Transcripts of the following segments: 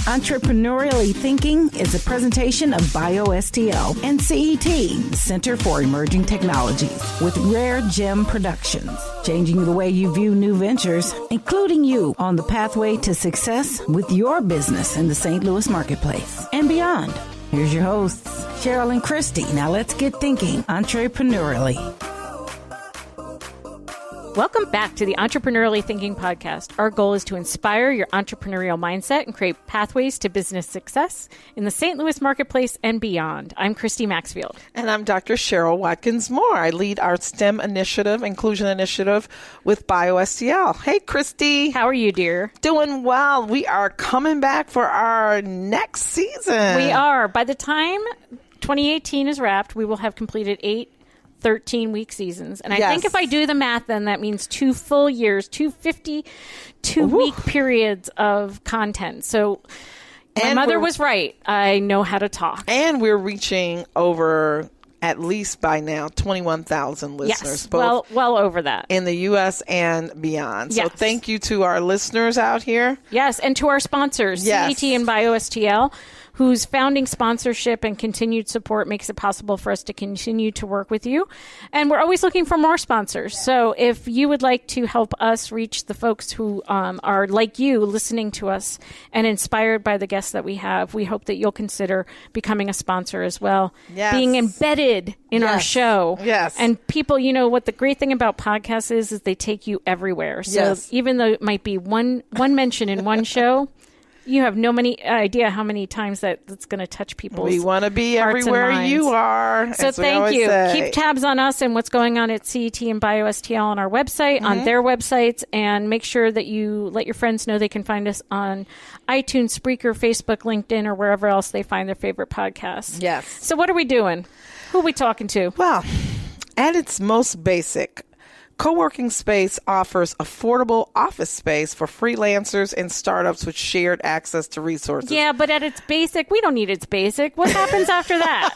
Entrepreneurially Thinking is a presentation of BioSTL and CET, Center for Emerging Technologies, with raregem-productions, changing the way you view new ventures, including you on the pathway to success with your business in the St. Louis marketplace and beyond. Here's your hosts, Cheryl and Christy. Now let's get thinking entrepreneurially. Welcome back to the Entrepreneurially Thinking podcast. Our goal is to inspire your entrepreneurial mindset and create pathways to business success in the St. Louis marketplace and beyond. I'm Christy-Maxfield. And I'm Dr. Cheryl-Watkins-Moore. I lead our STEM initiative, inclusion initiative with BioSTL. Hey, Christy. How are you, dear? Doing well. We are coming back for our next season. We are. By the time 2018 is wrapped, we will have completed 13-week seasons. And I think if I do the math, then that means 2 full years, 2 52-week periods of content. So my mother was right. I know how to talk. And we're reaching over, at least by now, 21,000 listeners. Yes, well over that. In the U.S. and beyond. So thank you to our listeners out here. Yes, and to our sponsors, CET and BioSTL, whose founding sponsorship and continued support makes it possible for us to continue to work with you. And we're always looking for more sponsors. So if you would like to help us reach the folks who are like you, listening to us and inspired by the guests that we have, we hope that you'll consider becoming a sponsor as well. Yes. Being embedded in our show. Yes. And people, you know, what the great thing about podcasts is they take you everywhere. So even though it might be one mention in one show, you have no idea how many times that's going to touch people's We want to be everywhere you are. So thank you. Keep tabs on us and what's going on at CET and BioSTL on our website, on their websites, and make sure that you let your friends know they can find us on iTunes, Spreaker, Facebook, LinkedIn, or wherever else they find their favorite podcasts. Yes. So what are we doing? Who are we talking to? Well, at its most basic, co-working space offers affordable office space for freelancers and startups with shared access to resources. Yeah, but at its basic, we don't need its basic. What happens after that?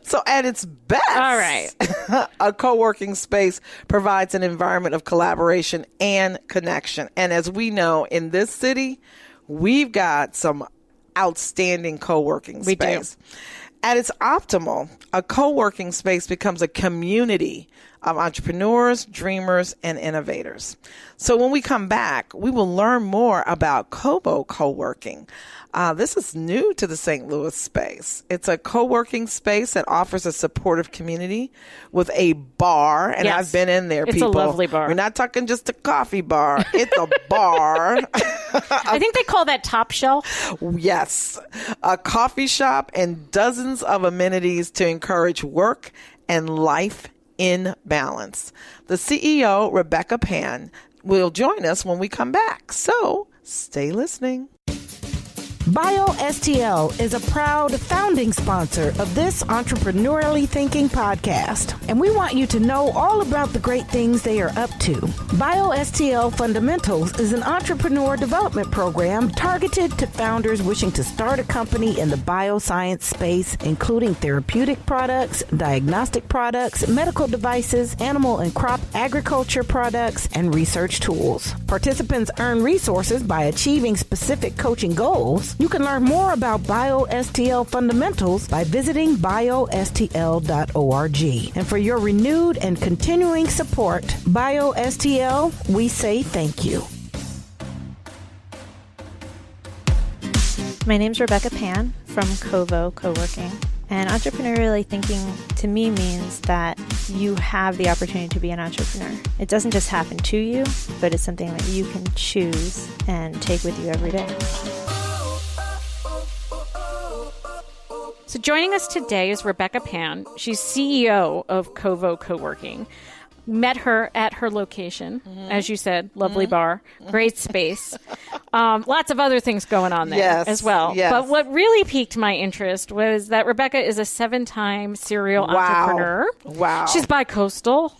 So at its best, all right, a co-working space provides an environment of collaboration and connection. And as we know, in this city, we've got some outstanding co-working space. We do. At its optimal, a co-working space becomes a community of entrepreneurs, dreamers, and innovators. So when we come back, we will learn more about Covo Coworking. This is new to the St. Louis space. It's a co-working space that offers a supportive community with a bar. And I've been in there, people. It's a lovely bar. We're not talking just a coffee bar. It's a bar. I think they call that top shelf. Yes. A coffee shop and dozens of amenities to encourage work and life in balance. The CEO, Rebecca Pan, will join us when we come back. So stay listening. BioSTL is a proud founding sponsor of this Entrepreneurially Thinking podcast, and we want you to know all about the great things they are up to. BioSTL Fundamentals is an entrepreneur development program targeted to founders wishing to start a company in the bioscience space, including therapeutic products, diagnostic products, medical devices, animal and crop agriculture products, and research tools. Participants earn resources by achieving specific coaching goals. You can learn more about BioSTL Fundamentals by visiting biostl.org. And for your renewed and continuing support, BioSTL, we say thank you. My name's Rebecca Pan from Covo Coworking. And entrepreneurially thinking to me means that you have the opportunity to be an entrepreneur. It doesn't just happen to you, but it's something that you can choose and take with you every day. So joining us today is Rebecca Pan. She's CEO of Covo Coworking. Met her at her location, as you said, lovely bar, great space. Lots of other things going on there as well. Yes. But what really piqued my interest was that Rebecca is a 7-time serial entrepreneur. Wow. She's bicoastal.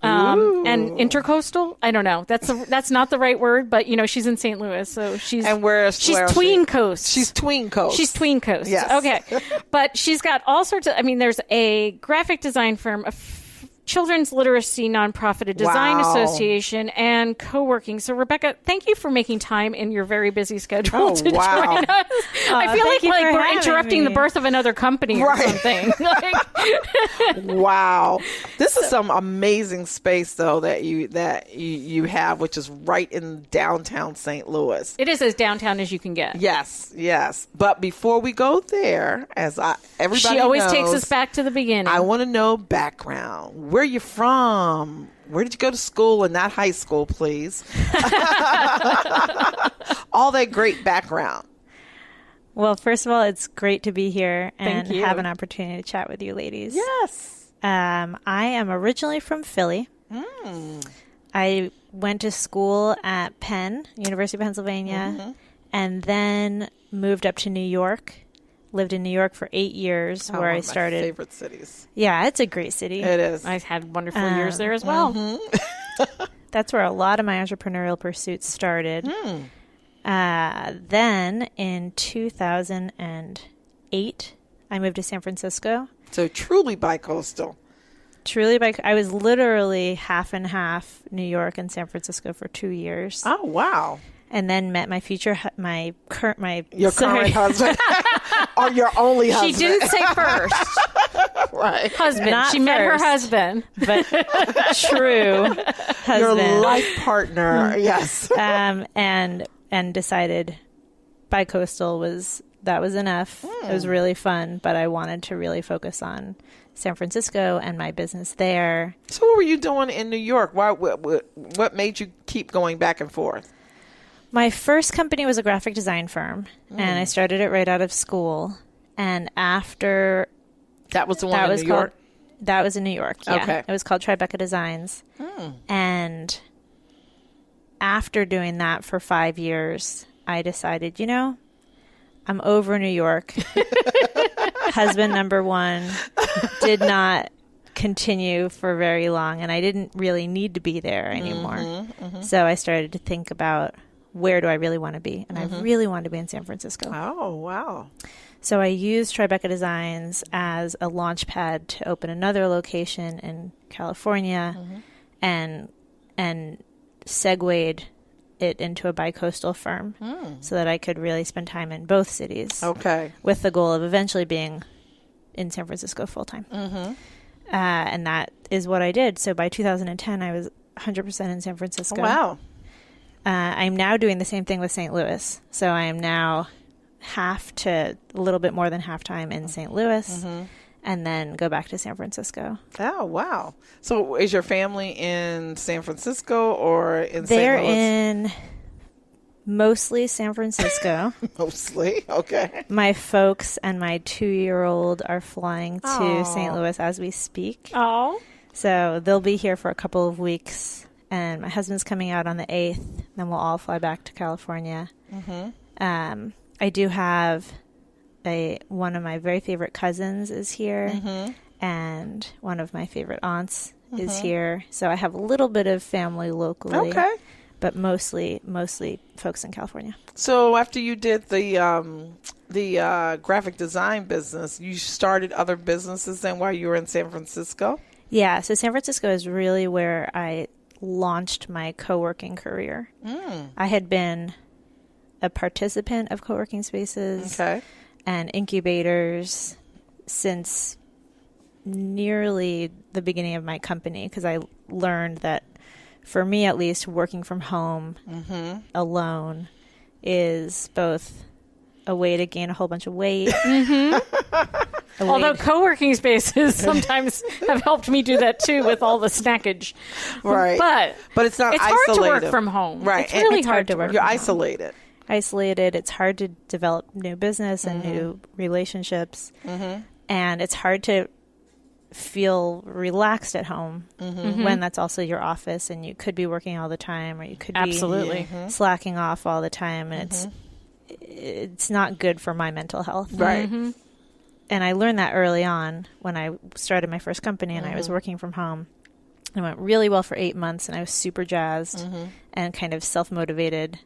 And intercoastal. I don't know. That's not the right word, but you know, she's in St. Louis, so she's tween coast. She's tween coast. She's tween coast. Yes. Okay, but she's got all sorts of. I mean, there's a graphic design firm, Children's Literacy Nonprofit, a design association, and co-working. So, Rebecca, thank you for making time in your very busy schedule to join us. I feel like we're interrupting the birth of another company or something. Wow. This is some amazing space, though, that you have, which is right in downtown St. Louis. It is as downtown as you can get. Yes. But before we go there, everybody she always knows, takes us back to the beginning. I want to know background. Where are you from? Where did you go to school and not high school, please? All that great background. Well, first of all, it's great to be here and have an opportunity to chat with you ladies. Yes. I am originally from Philly. I went to school at Penn, University of Pennsylvania, and then moved up to New York. Lived in New York for 8 years, where I started. My favorite cities. Yeah, it's a great city. It is. I've had wonderful years there as well. That's where a lot of my entrepreneurial pursuits started. Then in 2008, I moved to San Francisco. So truly bicoastal. I was literally half and half New York and San Francisco for 2 years. Oh, wow. And then met my current husband or your only husband. She didn't say first. Right. Husband. Not she first, met her husband. But true husband. Your life partner. Yes. And decided bicoastal was enough. It was really fun, but I wanted to really focus on San Francisco and my business there. So what were you doing in New York? What made you keep going back and forth? My first company was a graphic design firm, and I started it right out of school. And after... That was the one in New York? That was in New York, yeah. Okay. It was called Tribeca Designs. And after doing that for 5 years, I decided, I'm over New York. Husband number one did not continue for very long, and I didn't really need to be there anymore. So I started to think about, where do I really want to be? And I really wanted to be in San Francisco. Oh, wow. So I used Tribeca Designs as a launch pad to open another location in California and segued it into a bicoastal firm so that I could really spend time in both cities. Okay. With the goal of eventually being in San Francisco full time. And that is what I did. So by 2010, I was 100% in San Francisco. Oh, wow. I'm now doing the same thing with St. Louis. So I am now half to a little bit more than half time in St. Louis and then go back to San Francisco. Oh, wow. So is your family in San Francisco or in They're St. Louis? in mostly San Francisco. Mostly? Okay. My folks and my 2-year-old are flying to St. Louis as we speak. Oh. So they'll be here for a couple of weeks. And my husband's coming out on the 8th. Then we'll all fly back to California. I do have one of my very favorite cousins is here. And one of my favorite aunts is here. So I have a little bit of family locally. Okay. But mostly folks in California. So after you did the graphic design business, you started other businesses then while you were in San Francisco? Yeah. So San Francisco is really where I launched my co-working career. I had been a participant of co-working spaces and incubators since nearly the beginning of my company, because I learned that, for me at least, working from home alone is both a way to gain a whole bunch of weight. Although co-working spaces sometimes have helped me do that too with all the snackage. Right. But it's not it's isolated. hard to work from home. Right. It's really hard to work You're from isolated. Isolated. It's hard to develop new business and new relationships. And it's hard to feel relaxed at home when that's also your office and you could be working all the time or you could be slacking off all the time, and it's not good for my mental health. Right. And I learned that early on when I started my first company and I was working from home. It went really well for 8 months and I was super jazzed and kind of self-motivated.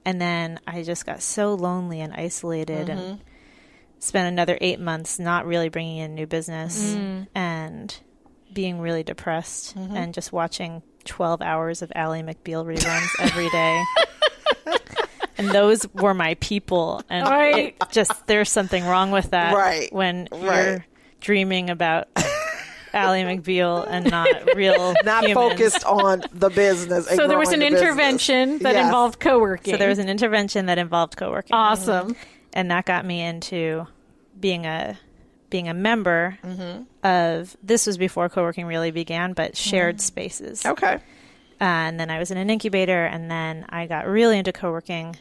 And then I just got so lonely and isolated and spent another 8 months not really bringing in new business and being really depressed and just watching 12 hours of Ally McBeal reruns every day. And those were my people. And it just, there's something wrong with that when you're dreaming about Ally McBeal and not real not humans. Focused on the business. So there was an intervention that involved co-working. So there was an intervention that involved co-working. Awesome. And that got me into being a member of, this was before co-working really began, but shared spaces. Okay. And then I was in an incubator, and then I got really into co-working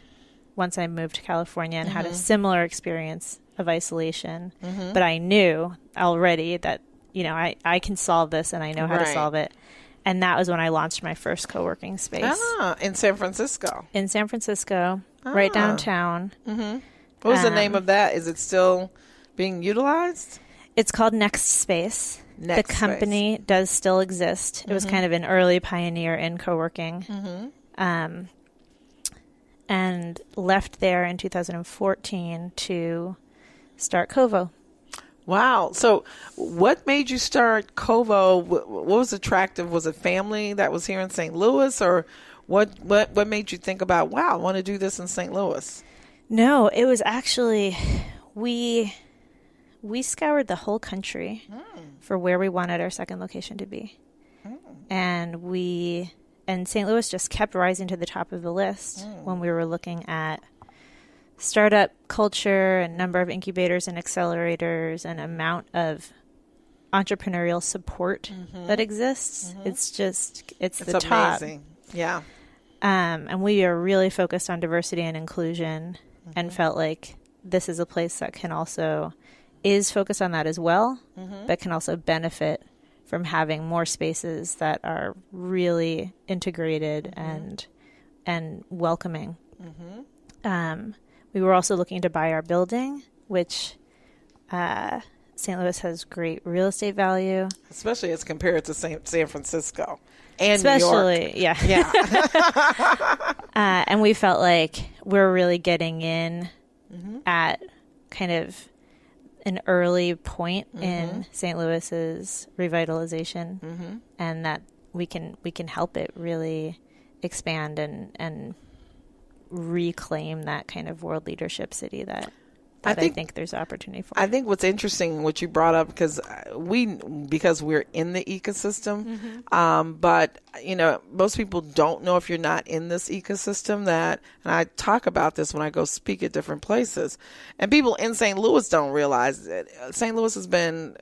once I moved to California and had a similar experience of isolation. But I knew already that, you know, I can solve this and I know how to solve it. And that was when I launched my first co-working space. In San Francisco. In San Francisco, right downtown. What was the name of that? Is it still being utilized? It's called Next Space. The company does still exist. It was kind of an early pioneer in co-working. And left there in 2014 to start Covo. Wow. So what made you start Covo? What was attractive? Was it family that was here in St. Louis, or what made you think about, wow, I want to do this in St. Louis? No, it was actually, we scoured the whole country for where we wanted our second location to be. And St. Louis just kept rising to the top of the list when we were looking at startup culture and number of incubators and accelerators and amount of entrepreneurial support that exists. It's the top. Amazing. Yeah. And we are really focused on diversity and inclusion and felt like this is a place that is focused on that as well, but can also benefit from having more spaces that are really integrated and welcoming. We were also looking to buy our building, which St. Louis has great real estate value. Especially as compared to San Francisco and New York. Yeah. And we felt like we're really getting in at kind of an early point in St. Louis's revitalization, and that we can help it really expand and reclaim that kind of world leadership city that I think there's opportunity for. I think what's interesting, what you brought up, because we're in the ecosystem, but you know, most people don't know if you're not in this ecosystem. And I talk about this when I go speak at different places, and people in St. Louis don't realize that St. Louis has been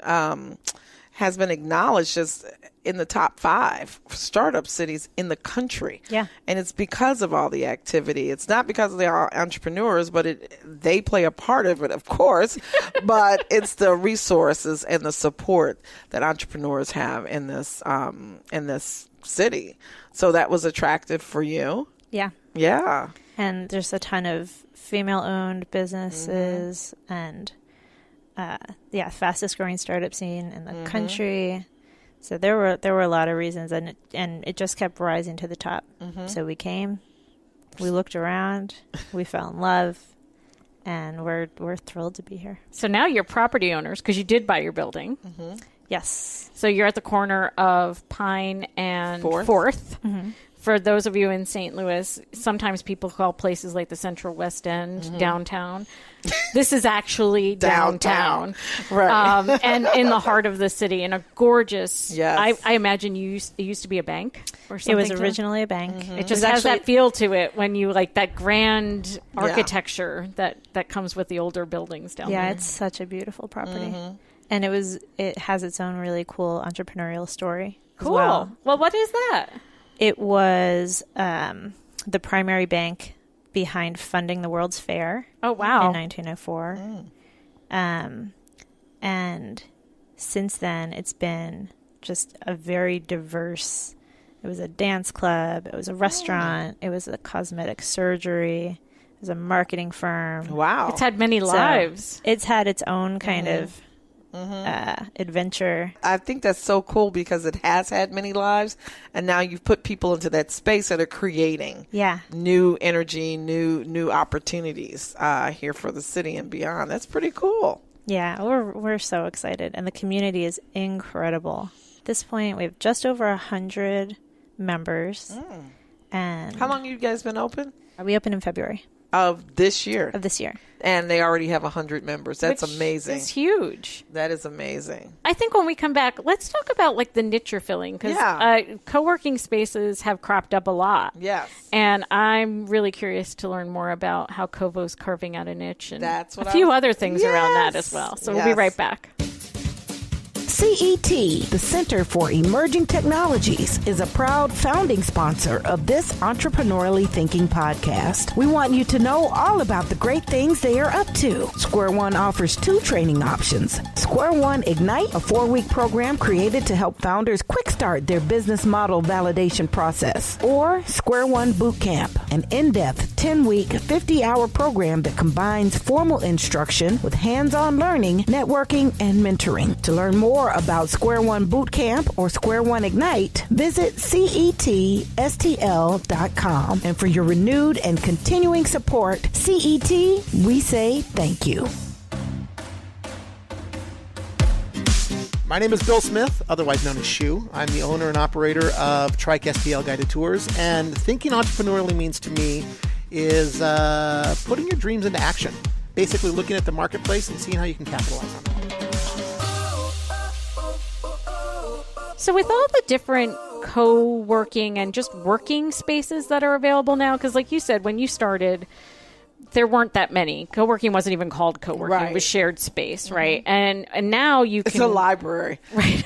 acknowledged as in the top 5 startup cities in the country. Yeah. And it's because of all the activity. It's not because they are entrepreneurs, but they play a part of it, of course, but it's the resources and the support that entrepreneurs have in this city. So that was attractive for you. Yeah. Yeah. And there's a ton of female-owned businesses and fastest growing startup scene in the country. So there were a lot of reasons, and it just kept rising to the top. So we came, we looked around, we fell in love, and we're thrilled to be here. So now you're property owners because you did buy your building. Yes. So you're at the corner of Pine and 4th. For those of you in St. Louis, sometimes people call places like the Central West End downtown. This is actually downtown. Right. And in the heart of the city, in a gorgeous, yes. I imagine it used to be a bank or something. It was originally a bank. It just has that feel to it when you like that grand architecture that comes with the older buildings down there. Yeah, it's such a beautiful property. And it has its own really cool entrepreneurial story. Cool. Well, what is that? It was the primary bank behind funding the World's Fair. Oh, wow. In 1904. And since then, it's been just a very diverse. It was a dance club. It was a restaurant. It was a cosmetic surgery. It was a marketing firm. Wow. It's had many lives. It's had its own kind of adventure. I think that's so cool because it has had many lives, and now you've put people into that space that are creating new energy, new opportunities here for the city and beyond. That's pretty cool. Yeah, we're so excited, and the community is incredible. At this point, we have just over 100 members. And how long have you guys been open? We opened in February. Of this year. And they already have 100 members. That's amazing. It's huge. That is amazing. I think when we come back, let's talk about like the niche you're filling, because co-working spaces have cropped up a lot. Yes. And I'm really curious to learn more about how Covo's carving out a niche and a few other things around that as well. So we'll be right back. CET, the Center for Emerging Technologies, is a proud founding sponsor of this Entrepreneurially Thinking podcast. We want you to know all about the great things they are up to. Square One offers 2 training options. Square One Ignite, a 4-week program created to help founders quick start their business model validation process. Or Square One Bootcamp, an in-depth 10-week, 50-hour program that combines formal instruction with hands-on learning, networking, and mentoring. To learn more about Square One Bootcamp or Square One Ignite, visit CETSTL.com. And for your renewed and continuing support, CET, we say thank you. My name is Bill Smith, otherwise known as Shu. I'm the owner and operator of Trike STL Guided Tours, and thinking entrepreneurially means to me is putting your dreams into action. Basically looking at the marketplace and seeing how you can capitalize on it. So with all the different co-working and just working spaces that are available now, because like you said, when you started, there weren't that many. Co-working wasn't even called co-working. Right. It was shared space, right? And now you can... It's a library. Right.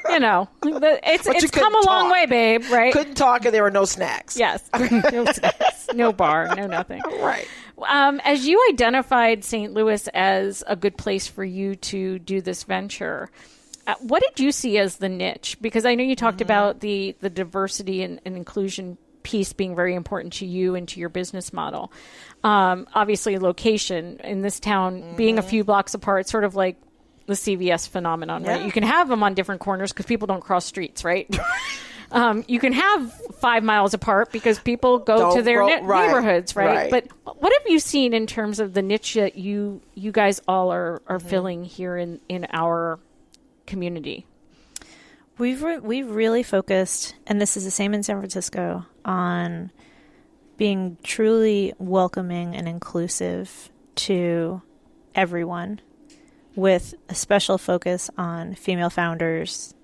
You know, it's come a long way, babe, right? Couldn't talk and there were no snacks. Yes. No snacks. No bar. No nothing. Right. As you identified St. Louis as a good place for you to do this venture... what did you see as the niche? Because I know you talked about the diversity and inclusion piece being very important to you and to your business model. Obviously, location in this town being a few blocks apart, sort of like the CVS phenomenon, right? You can have them on different corners because people don't cross streets, right? You can have 5 miles apart because people go to their neighborhoods, right? But what have you seen in terms of the niche that you guys all are filling here in our community? We've really focused, and this is the same in San Francisco, on being truly welcoming and inclusive to everyone, with a special focus on female founders,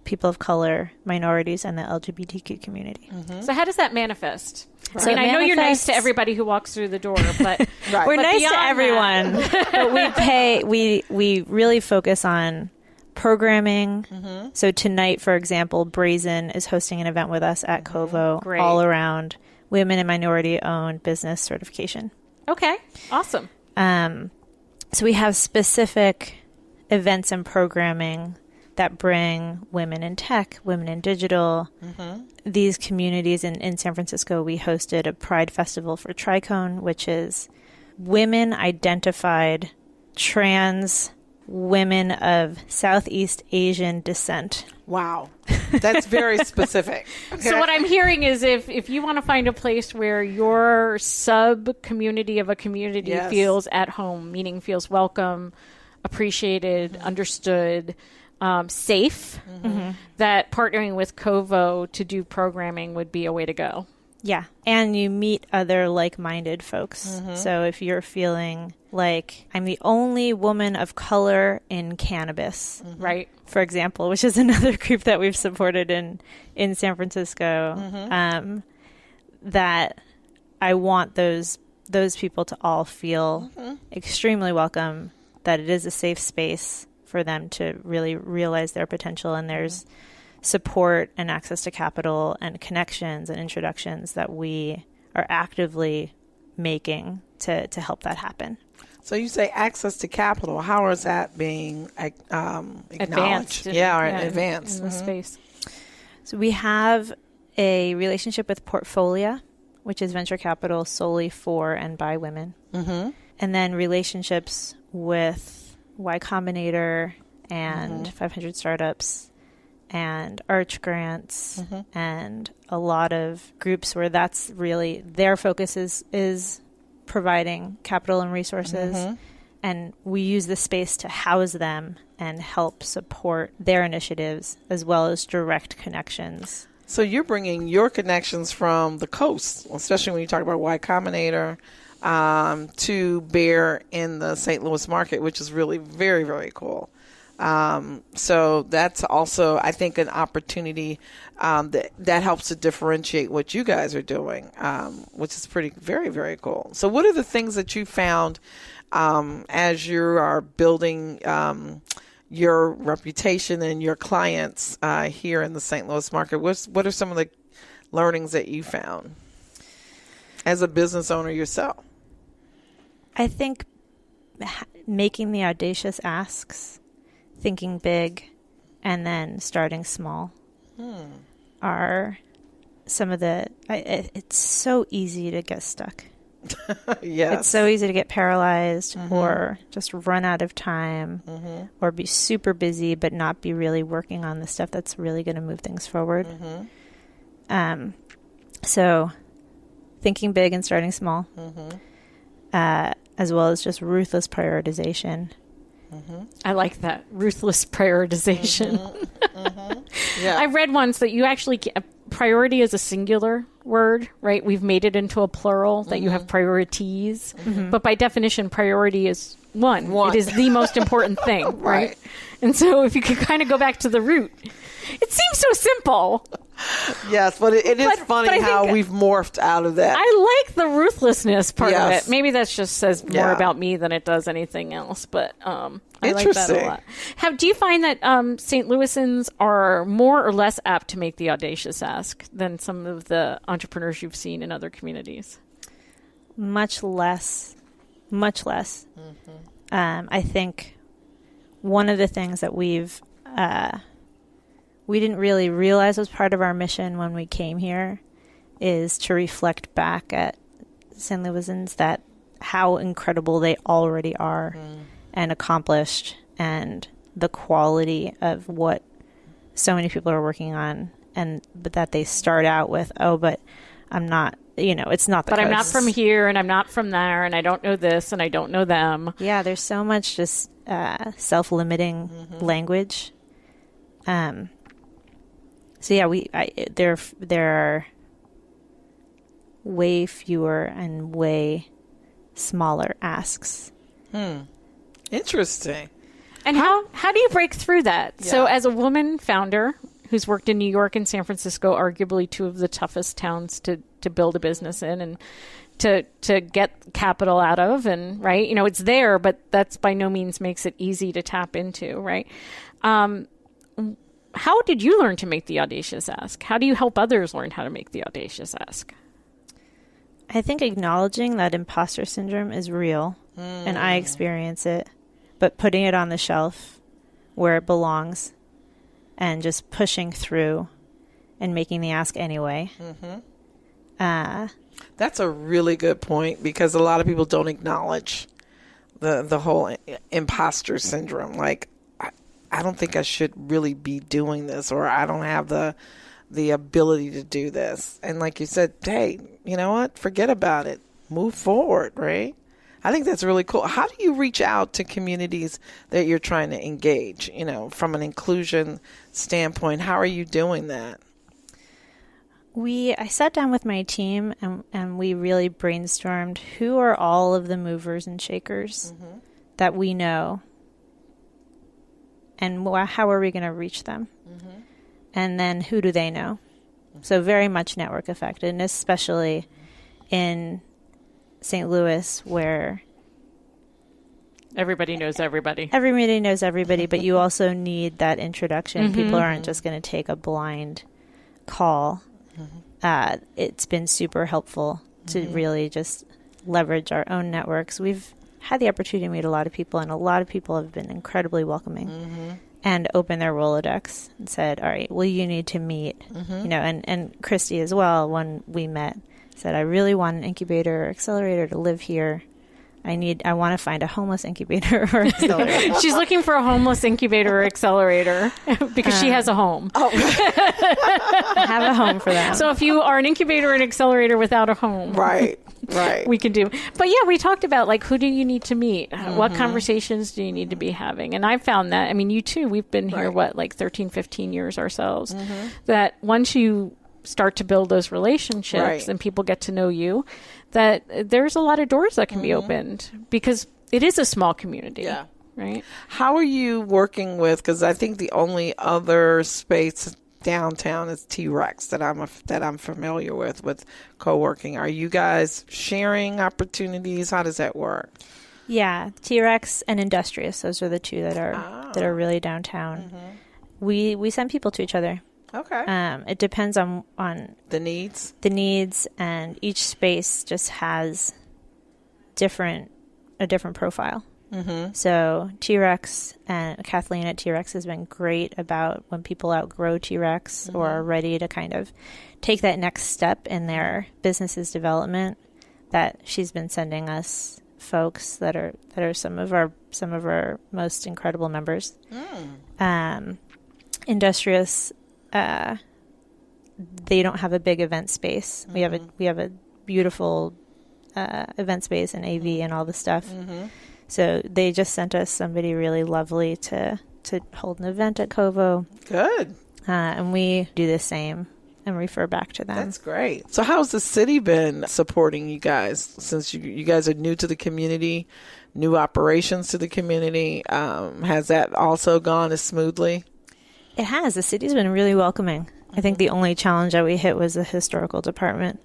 people of color, minorities, and the LGBTQ community. So how does that manifest? Right. So I know you're nice to everybody who walks through the door, but we're nice to everyone. But we really focus on programming. So tonight, for example, Brazen is hosting an event with us at Covo, all around women and minority-owned business certification. Okay, awesome. So we have specific events and programming that bring women in tech, women in digital. These communities in San Francisco, we hosted a Pride Festival for Tricone, which is women-identified trans women of Southeast Asian descent. Wow. That's very specific. Okay. So what I'm hearing is if you want to find a place where your sub-community of a community feels at home, meaning feels welcome, appreciated, understood, safe, that partnering with Covo to do programming would be a way to go. Yeah. And you meet other like-minded folks. So if you're feeling like I'm the only woman of color in cannabis, right? For example, which is another group that we've supported in San Francisco, that I want those people to all feel extremely welcome, that it is a safe space for them to really realize their potential, and there's support and access to capital and connections and introductions that we are actively making to help that happen. So you say access to capital. How is that being acknowledged? Advanced. Advanced. In the space. So we have a relationship with Portfolia, which is venture capital solely for and by women. And then relationships with Y Combinator and 500 Startups and Arch Grants and a lot of groups where that's really their focus is providing capital and resources. and we use the space to house them and help support their initiatives as well as direct connections. So you're bringing your connections from the coast, especially when you talk about Y Combinator, to bear in the St. Louis market, which is really very, very cool. So that's also, I think, an opportunity that helps to differentiate what you guys are doing, which is very, very cool. So what are the things that you found as you are building your reputation and your clients here in the St. Louis market? What are some of the learnings that you found as a business owner yourself? I think making the audacious asks, thinking big, and then starting small are some of the... it's so easy to get stuck. Yes. It's so easy to get paralyzed or just run out of time or be super busy but not be really working on the stuff that's really going to move things forward. So thinking big and starting small, as well as just ruthless prioritization. I like that. Ruthless prioritization. Yeah. I read once that you actually priority is a singular word, right? We've made it into a plural that you have priorities. But by definition, priority is one. It is the most important thing, right? And so if you could kind of go back to the root, it seems so simple. Yes, but it is funny how we've morphed out of that. I like the ruthlessness part of it. Maybe that just says more about me than it does anything else. But I like that a lot. Do you find that St. Louisans are more or less apt to make the audacious ask than some of the entrepreneurs you've seen in other communities? Much less. I think one of the things that we didn't really realize was part of our mission when we came here is to reflect back at St. Louisans that how incredible they already are and accomplished, and the quality of what so many people are working on, but that they start out with, but I'm not, it's not the But I'm not from here, and I'm not from there, and I don't know this, and I don't know them. Yeah, there's so much just self-limiting language. So yeah, there are way fewer and way smaller asks. Interesting. And how do you break through that? Yeah. So as a woman founder who's worked in New York and San Francisco, arguably two of the toughest towns to build a business in and to get capital out of, and right, it's there, but that's by no means makes it easy to tap into, right? How did you learn to make the audacious ask? How do you help others learn how to make the audacious ask? I think acknowledging that imposter syndrome is real, and I experience it, but putting it on the shelf where it belongs and just pushing through and making the ask anyway. That's a really good point, because a lot of people don't acknowledge the whole imposter syndrome. Like, I don't think I should really be doing this, or I don't have the ability to do this. And like you said, hey, you know what? Forget about it. Move forward, right? I think that's really cool. How do you reach out to communities that you're trying to engage, from an inclusion standpoint? How are you doing that? I sat down with my team and we really brainstormed who are all of the movers and shakers that we know, and how are we going to reach them? And then who do they know? So very much network effect, and especially in St. Louis, where everybody knows everybody. Everybody knows everybody, but you also need that introduction. People aren't just going to take a blind call. It's been super helpful to really just leverage our own networks. We've had the opportunity to meet a lot of people, and a lot of people have been incredibly welcoming and opened their Rolodex and said, all right, well, you need to meet, and Christy as well, when we met, said, I really want an incubator or accelerator to live here. I want to find a homeless incubator or accelerator. She's looking for a homeless incubator or accelerator because she has a home. I have a home for them. So if you are an incubator and accelerator without a home. Right. Right. we can do. But yeah, we talked about like, who do you need to meet? What conversations do you need to be having? And I found that, I mean, you too, we've been here, like 13, 15 years ourselves, that once you start to build those relationships and people get to know you, that there's a lot of doors that can be opened because it is a small community. Yeah. Right. How are you working with, because I think the only other space downtown is T-Rex that I'm familiar with co-working. Are you guys sharing opportunities? How does that work? Yeah, T-Rex and Industrious, those are the two that are really downtown. We send people to each other. Okay. It depends on the needs. And each space just has a different profile. So T-Rex and Kathleen at T-Rex has been great about when people outgrow T-Rex or are ready to kind of take that next step in their business's development, that she's been sending us folks that are some of our most incredible members. Industrious, they don't have a big event space. We have a beautiful event space and AV and all the stuff. So they just sent us somebody really lovely to hold an event at Covo. Good. And we do the same and refer back to them. That's great. So how's the city been supporting you guys since you guys are new to the community, new operations to the community? Has that also gone as smoothly? It has. The city's been really welcoming. I think the only challenge that we hit was the historical department.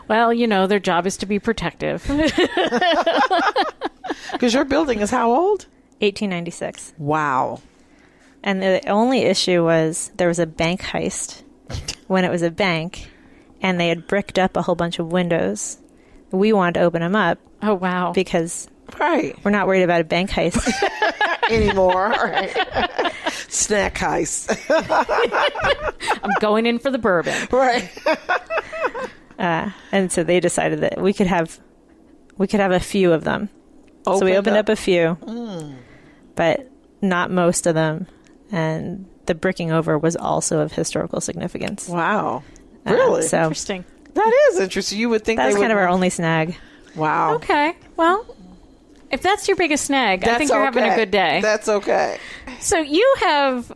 Well, their job is to be protective. Because your building is how old? 1896. Wow. And the only issue was there was a bank heist when it was a bank, and they had bricked up a whole bunch of windows. We wanted to open them up. Oh, wow. Because we're not worried about a bank heist anymore. Right. Snack heist. I'm going in for the bourbon. Right. And so they decided that we could have a few of them. So we opened up a few, but not most of them. And the bricking over was also of historical significance. Wow. Really? So interesting. That is interesting. You would think that's kind of our only snag. Wow. Okay. Well, if that's your biggest snag, I think you're having a good day. That's okay. So you have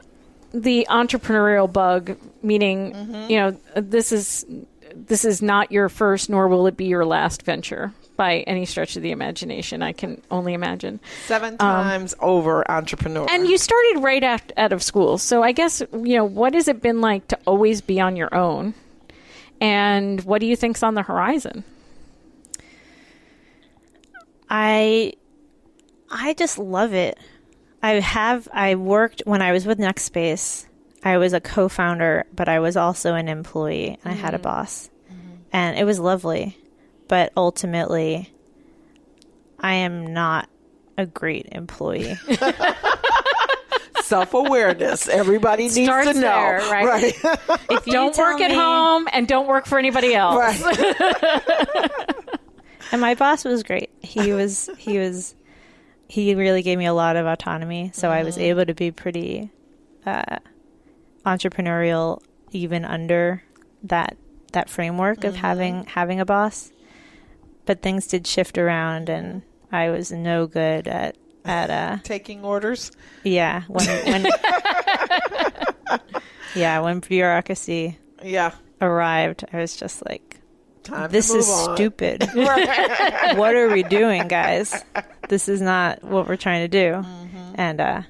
the entrepreneurial bug, meaning, this is not your first, nor will it be your last venture by any stretch of the imagination. I can only imagine. 7 times over entrepreneur. And you started right out of school. So I guess, what has it been like to always be on your own? And what do you think's on the horizon? I just love it. I worked when I was with Next Space. I was a co-founder, but I was also an employee, and I had a boss. And it was lovely. But ultimately, I am not a great employee. Self-awareness. Everybody needs to know. There, right? If you don't work at home and don't work for anybody else. Right. And my boss was great. He really gave me a lot of autonomy. So I was able to be pretty entrepreneurial even under that framework of having a boss. But things did shift around, and I was no good at taking orders. Yeah, when bureaucracy arrived, I was just like, this is stupid. What are we doing, guys? This is not what we're trying to do. And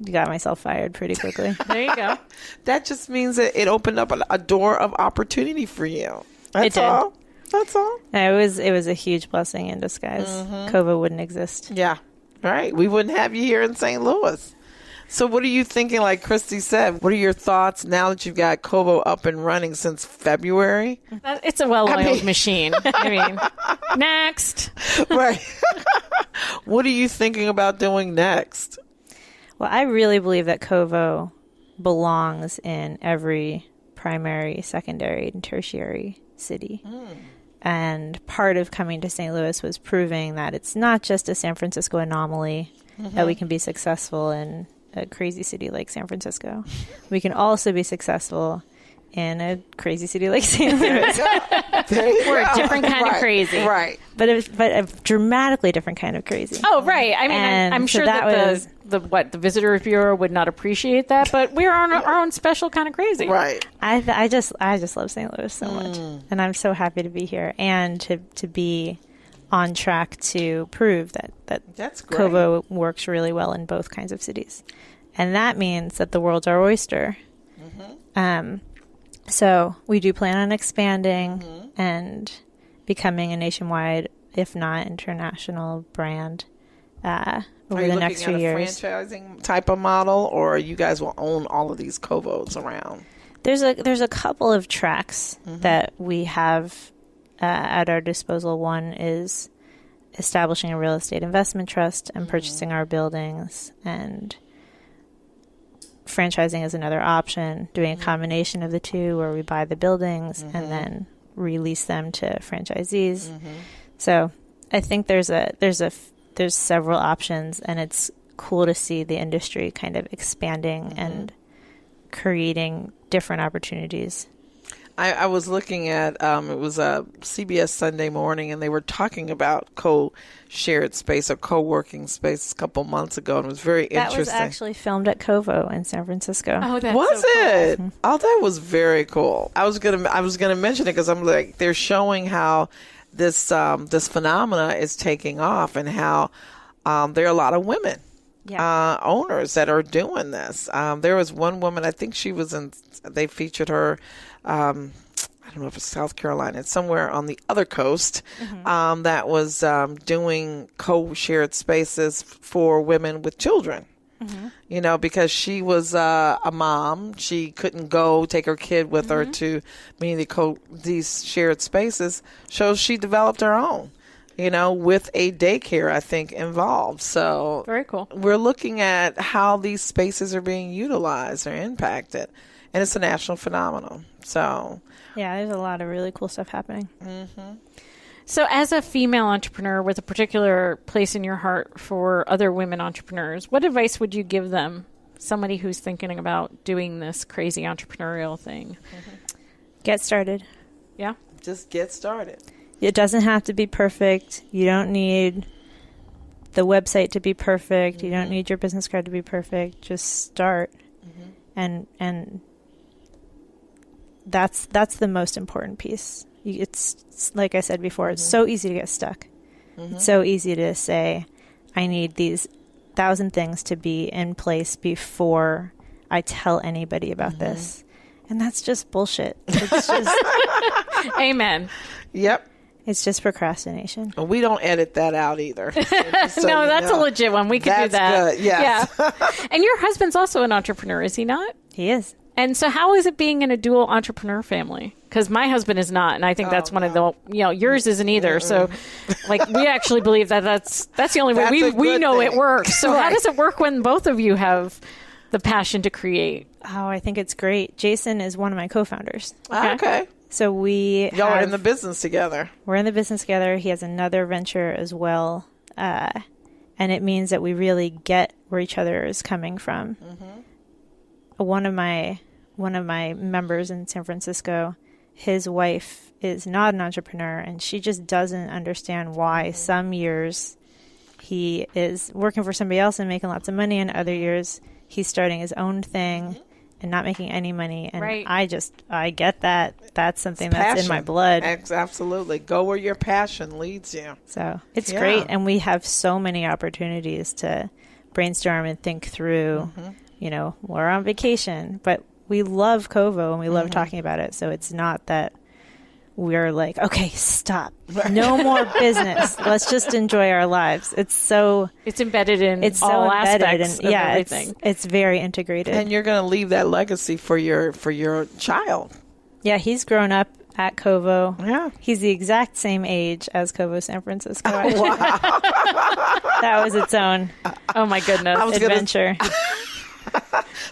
got myself fired pretty quickly. There you go. That just means that it opened up a door of opportunity for you. That's it did. all. That's all. And it was a huge blessing in disguise. Covo wouldn't exist. Yeah. Right. We wouldn't have you here in St. Louis. So what are you thinking, like Christy said, what are your thoughts now that you've got Covo up and running since February? It's a well-oiled machine. I mean, next. Right. What are you thinking about doing next? Well, I really believe that Covo belongs in every primary, secondary, and tertiary city. And part of coming to St. Louis was proving that it's not just a San Francisco anomaly, that we can be successful in a crazy city like San Francisco. We can also be successful in a crazy city like St. Louis. We're a different kind of crazy. Right. But a dramatically different kind of crazy. Oh, right. I mean, I'm sure that the Visitors Bureau would not appreciate that, but we're on our own special kind of crazy. Right. I just love St. Louis so much. And I'm so happy to be here and to be on track to prove that That's great. Covo works really well in both kinds of cities. And that means that the world's our oyster. So we do plan on expanding and becoming a nationwide, if not international, brand over the next few years. Are you looking at a franchising type of model, or you guys will own all of these Covos around? There's a couple of tracks that we have at our disposal. One is establishing a real estate investment trust and purchasing our buildings, and franchising is another option, doing a combination of the two where we buy the buildings and then release them to franchisees. So I think there's several options, and it's cool to see the industry kind of expanding and creating different opportunities. I was looking at, it was a CBS Sunday Morning, and they were talking about co-shared space or co-working space a couple months ago, and it was very interesting. That was actually filmed at Covo in San Francisco. Oh, that's was so it? Cool. Oh, that was very cool. I was gonna mention it because I'm like, they're showing how this phenomena is taking off, and how there are a lot of women owners that are doing this. There was one woman, I think they featured her. I don't know if it's South Carolina. It's somewhere on the other coast that was doing co-shared spaces for women with children. You know, because she was a mom. She couldn't go take her kid with her to these shared spaces. So she developed her own, you know, with a daycare, I think, involved. So very cool. We're looking at how these spaces are being utilized or impacted. And it's a national phenomenon. So, yeah, there's a lot of really cool stuff happening. So as a female entrepreneur with a particular place in your heart for other women entrepreneurs, what advice would you give them, somebody who's thinking about doing this crazy entrepreneurial thing? Get started. Yeah? Just get started. It doesn't have to be perfect. You don't need the website to be perfect. You don't need your business card to be perfect. Just start. And that's the most important piece. It's like I said before, it's so easy to get stuck. It's so easy to say, I need these 1,000 things to be in place before I tell anybody about this. And that's just bullshit. It's just Amen. Yep. It's just procrastination. We don't edit that out either. No, that's a legit one. We could do that. Good. Yes. Yeah. And your husband's also an entrepreneur, is he not? He is. And so how is it being in a dual entrepreneur family? Because my husband is not, and I think that's one of the, yours isn't either. So, like, we actually believe that's the only way we know it works. So how does it work when both of you have the passion to create? Oh, I think it's great. Jason is one of my co-founders. Okay. So y'all are in the business together. We're in the business together. He has another venture as well. And it means that we really get where each other is coming from. One of my members in San Francisco, his wife is not an entrepreneur, and she just doesn't understand why some years he is working for somebody else and making lots of money, and other years he's starting his own thing and not making any money. And I get that. That's something that's in my blood. Absolutely. Go where your passion leads you. So it's great. And we have so many opportunities to brainstorm and think through. You know, we're on vacation, but we love Covo and we love talking about it. So it's not that we're like, okay, stop. No more business. Let's just enjoy our lives. It's embedded in all aspects of everything. It's very integrated. And you're going to leave that legacy for your child. Yeah, he's grown up at Covo. Yeah. He's the exact same age as Covo San Francisco. Oh, wow. That was its own oh my goodness adventure.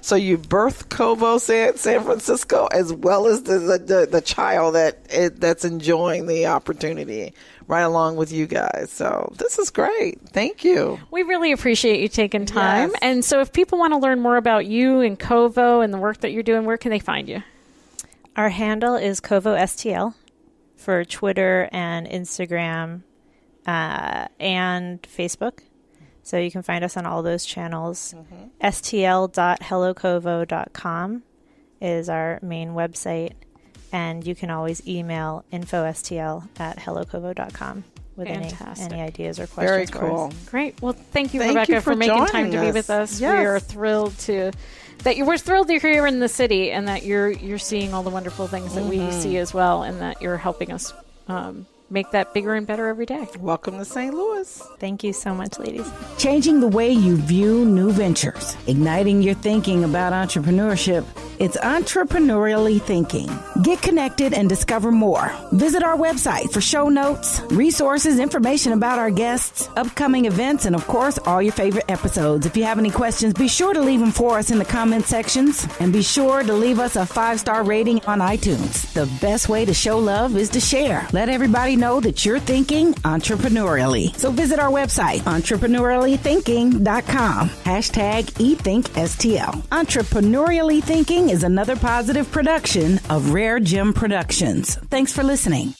So you birthed Covo San Francisco as well as the child that's enjoying the opportunity right along with you guys. So this is great. Thank you. We really appreciate you taking time. Yes. And so if people want to learn more about you and Covo and the work that you're doing, where can they find you? Our handle is Covo STL for Twitter and Instagram and Facebook. So you can find us on all those channels. stl.hellocovo.com is our main website. And you can always email infostl@hellocovo.com with any ideas or questions. Very cool. For us. Great. Well, thank you, Rebecca, for making time to be with us. Yes. We are thrilled we're thrilled you're here in the city, and that you're seeing all the wonderful things that we see as well, and that you're helping us make that bigger and better every day. Welcome to St. Louis. Thank you so much, ladies. Changing the way you view new ventures, igniting your thinking about entrepreneurship. It's Entrepreneurially Thinking. Get connected and discover more. Visit our website for show notes, resources, information about our guests, upcoming events, and of course, all your favorite episodes. If you have any questions, be sure to leave them for us in the comment sections, and be sure to leave us a 5-star rating on iTunes. The best way to show love is to share. Let everybody know that you're thinking entrepreneurially. So visit our website, entrepreneurially-thinking.com. #ETHINKSTL. Entrepreneurially Thinking is another positive production of Rare Gem Productions. Thanks for listening.